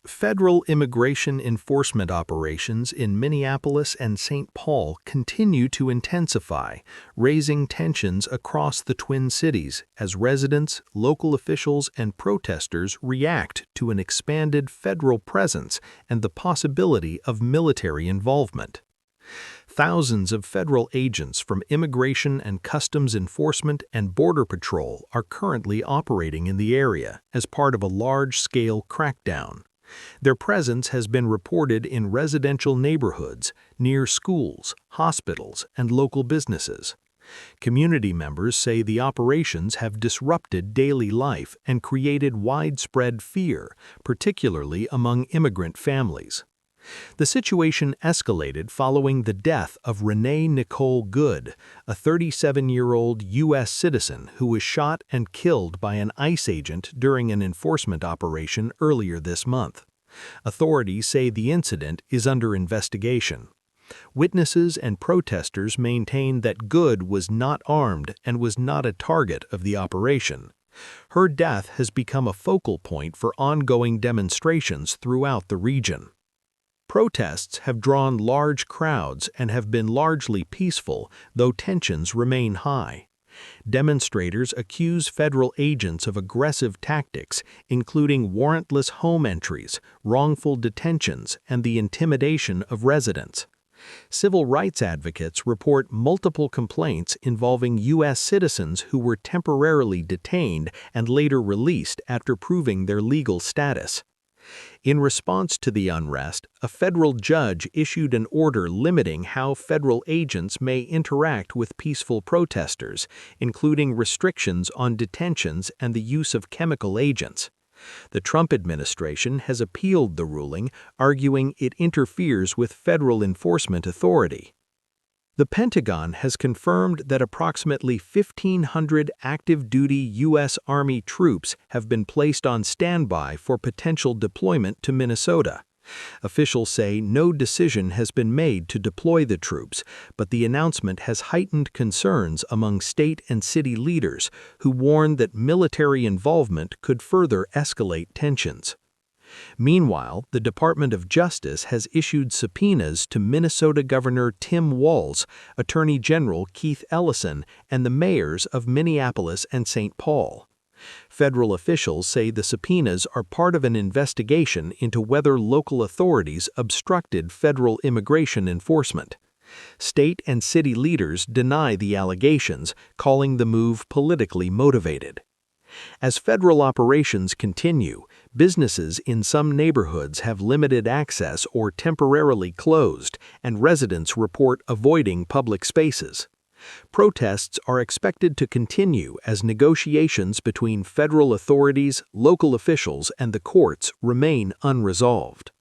Federal immigration enforcement operations in Minneapolis and St. Paul continue to intensify, raising tensions across the Twin Cities as residents, local officials, and protesters react to an expanded federal presence and the possibility of military involvement. Thousands of federal agents from Immigration and Customs Enforcement and Border Patrol are currently operating in the area as part of a large-scale crackdown. Their presence has been reported in residential neighborhoods, near schools, hospitals, and local businesses. Community members say the operations have disrupted daily life and created widespread fear, particularly among immigrant families. The situation escalated following the death of Renee Nicole Good, a 37-year-old U.S. citizen who was shot and killed by an ICE agent during an enforcement operation earlier this month. Authorities say the incident is under investigation. Witnesses and protesters maintain that Good was not armed and was not a target of the operation. Her death has become a focal point for ongoing demonstrations throughout the region. Protests have drawn large crowds and have been largely peaceful, though tensions remain high. Demonstrators accuse federal agents of aggressive tactics, including warrantless home entries, wrongful detentions, and the intimidation of residents. Civil rights advocates report multiple complaints involving U.S. citizens who were temporarily detained and later released after proving their legal status. In response to the unrest, a federal judge issued an order limiting how federal agents may interact with peaceful protesters, including restrictions on detentions and the use of chemical agents. The Trump administration has appealed the ruling, arguing it interferes with federal enforcement authority. The Pentagon has confirmed that approximately 1,500 active-duty U.S. Army troops have been placed on standby for potential deployment to Minnesota. Officials say no decision has been made to deploy the troops, but the announcement has heightened concerns among state and city leaders who warn that military involvement could further escalate tensions. Meanwhile, the Department of Justice has issued subpoenas to Minnesota Governor Tim Walz, Attorney General Keith Ellison, and the mayors of Minneapolis and St. Paul. Federal officials say the subpoenas are part of an investigation into whether local authorities obstructed federal immigration enforcement. State and city leaders deny the allegations, calling the move politically motivated. As federal operations continue, businesses in some neighborhoods have limited access or temporarily closed, and residents report avoiding public spaces. Protests are expected to continue as negotiations between federal authorities, local officials, and the courts remain unresolved.